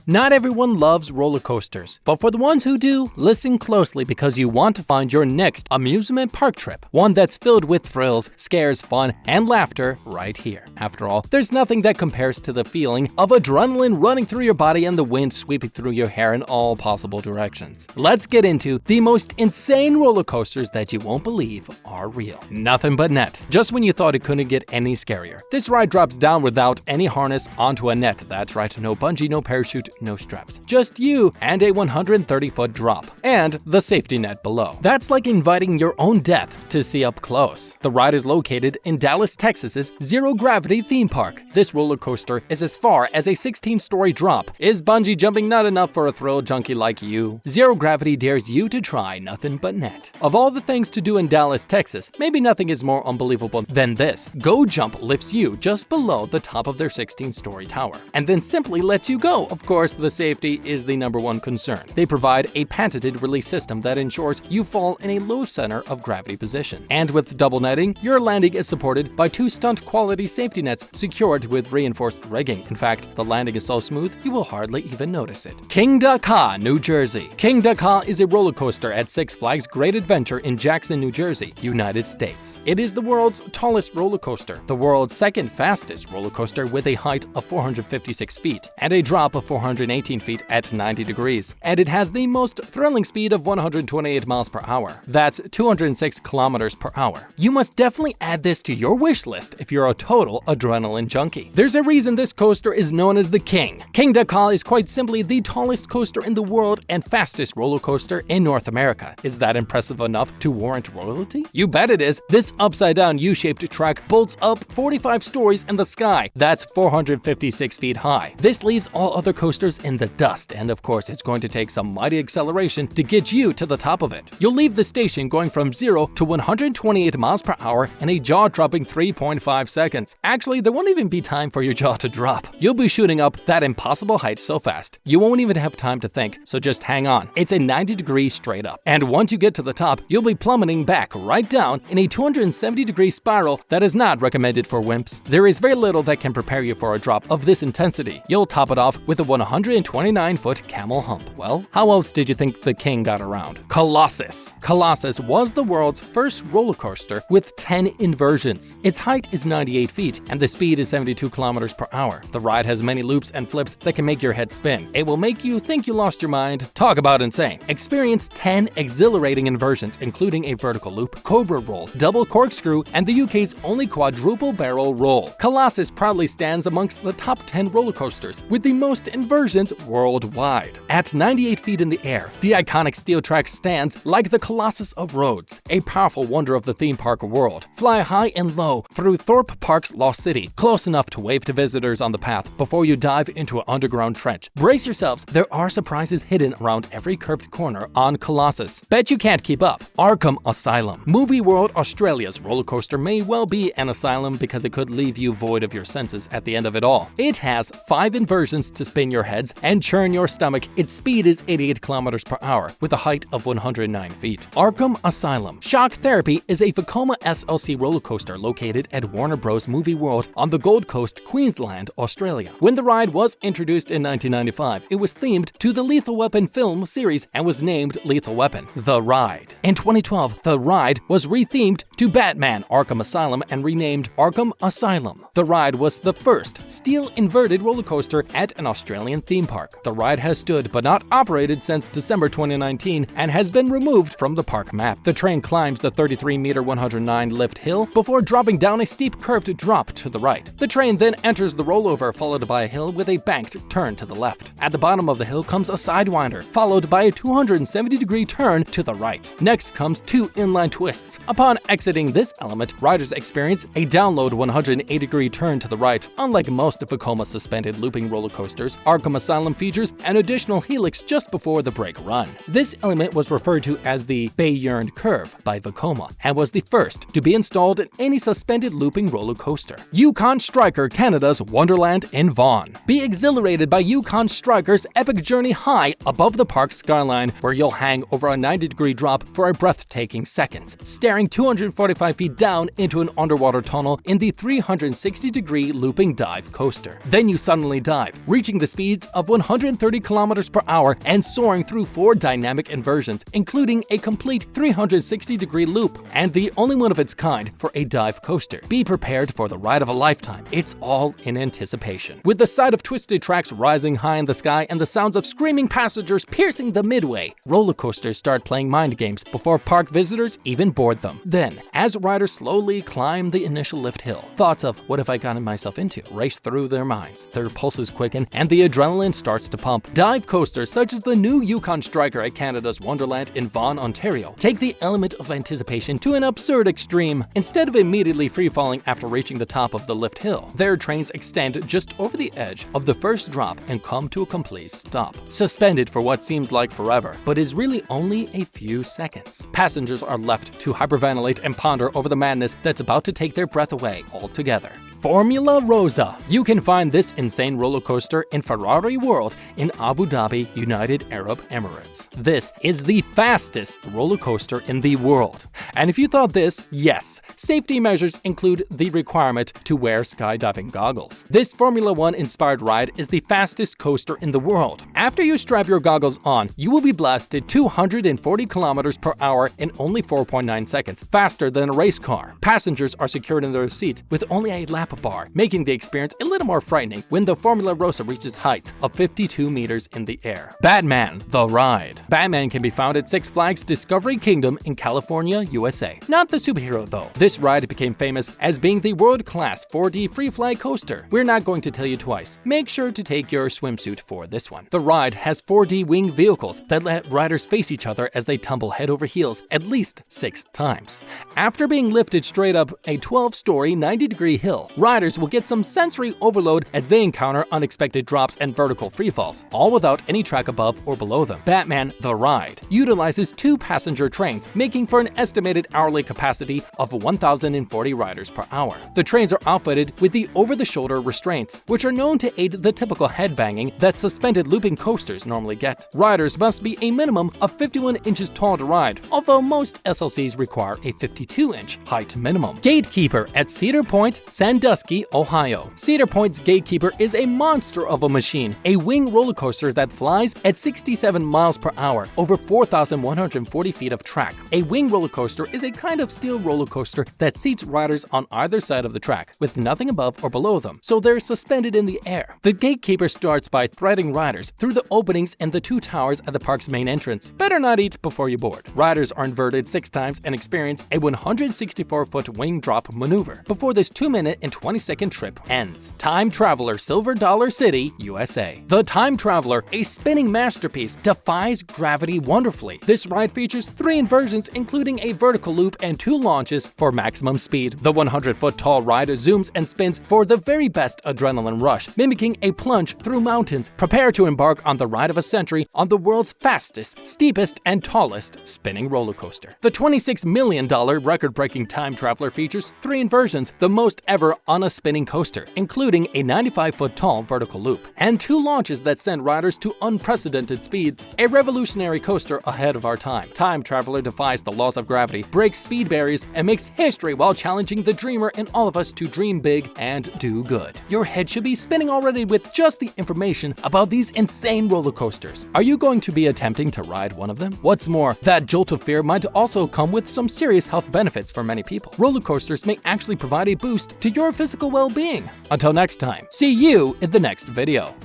Not everyone loves roller coasters, but for the ones who do, listen closely because you want to find your next amusement park trip, one that's filled with thrills, scares, fun, and laughter right here. After all, there's nothing that compares to the feeling of adrenaline running through your body and the wind sweeping through your hair in all possible directions. Let's get into the most insane roller coasters that you won't believe are real. Nothing but net. Just when you thought it couldn't get any scarier. This ride drops down without any harness onto a net. That's right, no bungee, no parachute, no straps. Just you and a 130-foot drop. And the safety net below. That's like inviting your own death to see up close. The ride is located in Dallas, Texas's zero-gravity theme park. This roller coaster is as far as a 16-story drop. Is bungee jumping not enough for a thrill junkie like you? Zero gravity dares you to try nothing but net. Of all the things to do in Dallas, Texas, maybe nothing is more unbelievable than this. Go Jump lifts you just below the top of their 16-story tower, and then simply lets you go. Of course, the safety is the #1 concern. They provide a patented release system that ensures you fall in a low center of gravity position. And with double netting, your landing is supported by 2 stunt-quality safety nets secured with reinforced rigging. In fact, the landing is so smooth, you will hardly even notice it. King Dakar, New Jersey. King Dakar is a roller coaster at Six Flags Great Adventure in Jackson, New Jersey, United States. It is the world's tallest roller coaster, the world's second fastest roller coaster with a height of 456 feet and a drop of 418 feet at 90 degrees. And it has the most thrilling speed of 128 miles per hour. That's 206 kilometers per hour. You must definitely add this to your wish list if you're a total adrenaline junkie. There's a reason this coaster is known as the King. King Dakar is quite simply the tallest coaster in the world and fastest roller coaster in North America. Is that impressive enough to warrant royalty? You bet it is. This upside-down U-shaped track bolts up 45 stories in the sky. That's 456 feet high. This leaves all other coasters in the dust, and of course it's going to take some mighty acceleration to get you to the top of it. You'll leave the station going from 0 to 128 miles per hour in a jaw-dropping 3.5 seconds. Actually, there won't even be time for your jaw to drop. You'll be shooting up that impossible height so fast, you won't even have time to think, so just hang on. It's a 90 degree straight up. And once you get to the top, you'll be plummeting back right down in a 270-degree spiral that is not recommended for wimps. There is very little that can prepare you for a drop of this intensity. You'll top it off with a 129-foot camel hump. Well, how else did you think the King got around? Colossus. Colossus was the world's first roller coaster with 10 inversions. Its height is 98 feet and the speed is 72 kilometers per hour. The ride has many loops and flips that can make your head spin. It will make you think you lost your mind. Talk about insane. Experience 10 exhilarating inversions, including a vertical loop, cobra roll, double corkscrew, and the UK's only quadruple barrel roll. Colossus proudly stands amongst the top 10 roller coasters with the most inversions worldwide. At 98 feet in the air, the iconic steel track stands like the Colossus of Rhodes, a powerful wonder of the theme park world. Fly high and low through Thorpe Park's Lost City, close enough to wave to visitors on the path before you dive into an underground trench. Brace yourselves, there are surprises hidden around every curved corner on Colossus. Bet you can't keep up. Arkham Asylum. Movie World Australia's roller coaster may well be an asylum because it could leave you void of your senses at the end of it all. It has 5 inversions to spin your heads and churn your stomach. Its speed is 88 kilometers per hour with a height of 109 feet. Arkham Asylum. Shock Therapy is a Vekoma SLC roller coaster located at Warner Bros. Movie World on the Gold Coast, Queensland, Australia. When the ride was introduced in 1995, it was themed to the Lethal Weapon film series and was named Lethal Weapon: The Ride. In 2012, the ride was rethemed to Batman: Arkham Asylum and renamed Arkham Asylum. The ride was the first steel-inverted roller coaster at an Australian theme park. The ride has stood but not operated since December 2019 and has been removed from the park map. The train climbs the 33-meter 109-lift hill before dropping down a steep curved drop to the right. The train then enters the rollover followed by a hill with a banked turn to the left. At the bottom of the hill comes a sidewinder, followed by a 270-degree turn to the right. Next comes 2 inline twists. Upon exiting this element, riders experience a download 180-degree turn to the right. Unlike most of Vekoma's suspended looping roller coasters, Arkham Asylum features an additional helix just before the brake run. This element was referred to as the Bayern curve by Vekoma and was the first to be installed in any suspended looping roller coaster. Yukon Striker, Canada's Wonderland in Vaughan. Be exhilarated by Yukon Striker's epic journey high above the park's skyline, where you'll hang over a 90-degree drop for a breathtaking seconds, staring 245 feet down into an underwater tunnel in the 360-degree looping dive coaster. Then you suddenly dive, reaching the speeds speeds of 130 kilometers per hour and soaring through 4 dynamic inversions, including a complete 360-degree loop, and the only one of its kind for a dive coaster. Be prepared for the ride of a lifetime. It's all in anticipation. With the sight of twisted tracks rising high in the sky and the sounds of screaming passengers piercing the midway, roller coasters start playing mind games before park visitors even board them. Then, as riders slowly climb the initial lift hill, thoughts of "what have I gotten myself into" race through their minds. Their pulses quicken and the adrenaline starts to pump. Dive coasters such as the new Yukon Striker at Canada's Wonderland in Vaughan, Ontario, take the element of anticipation to an absurd extreme. Instead of immediately free-falling after reaching the top of the lift hill, their trains extend just over the edge of the first drop and come to a complete stop, suspended for what seems like forever, but is really only a few seconds. Passengers are left to hyperventilate and ponder over the madness that's about to take their breath away altogether. Formula Rosa. You can find this insane roller coaster in Ferrari World in Abu Dhabi, United Arab Emirates. This is the fastest roller coaster in the world. And if you thought this, yes, safety measures include the requirement to wear skydiving goggles. This Formula One inspired ride is the fastest coaster in the world. After you strap your goggles on, you will be blasted 240 kilometers per hour in only 4.9 seconds, faster than a race car. Passengers are secured in their seats with only a lap bar, making the experience a little more frightening when the Formula Rosa reaches heights of 52 meters in the air. Batman: The Ride. Batman can be found at Six Flags Discovery Kingdom in California, USA. Not the superhero though. This ride became famous as being the world-class 4D free-fly coaster. We're not going to tell you twice. Make sure to take your swimsuit for this one. The ride has 4D winged vehicles that let riders face each other as they tumble head over heels at least 6 times. After being lifted straight up a 12-story, 90-degree hill, riders will get some sensory overload as they encounter unexpected drops and vertical freefalls, all without any track above or below them. Batman: The Ride utilizes 2 passenger trains, making for an estimated hourly capacity of 1,040 riders per hour. The trains are outfitted with the over-the-shoulder restraints, which are known to aid the typical headbanging that suspended looping coasters normally get. Riders must be a minimum of 51 inches tall to ride, although most SLCs require a 52-inch height minimum. Gatekeeper at Cedar Point, Sandusky, Ohio. Cedar Point's Gatekeeper is a monster of a machine, a wing roller coaster that flies at 67 miles per hour over 4,140 feet of track. A wing roller coaster is a kind of steel roller coaster that seats riders on either side of the track, with nothing above or below them, so they're suspended in the air. The Gatekeeper starts by threading riders through the openings in the 2 towers at the park's main entrance. Better not eat before you board. Riders are inverted 6 times and experience a 164-foot wing drop maneuver before this 2-minute and 20-second trip ends. Time Traveler, Silver Dollar City, USA. The Time Traveler, a spinning masterpiece, defies gravity wonderfully. This ride features 3 inversions, including a vertical loop and 2 launches for maximum speed. The 100-foot tall ride zooms and spins for the very best adrenaline rush, mimicking a plunge through mountains. Prepare to embark on the ride of a century on the world's fastest, steepest, and tallest spinning roller coaster. The $26 million record-breaking Time Traveler features 3 inversions, the most ever on a spinning coaster, including a 95-foot tall vertical loop, and 2 launches that send riders to unprecedented speeds. A revolutionary coaster ahead of our time. Time Traveler defies the laws of gravity, breaks speed barriers, and makes history while challenging the dreamer in all of us to dream big and do good. Your head should be spinning already with just the information about these insane roller coasters. Are you going to be attempting to ride one of them? What's more, that jolt of fear might also come with some serious health benefits for many people. Roller coasters may actually provide a boost to your physical well-being. Until next time, see you in the next video.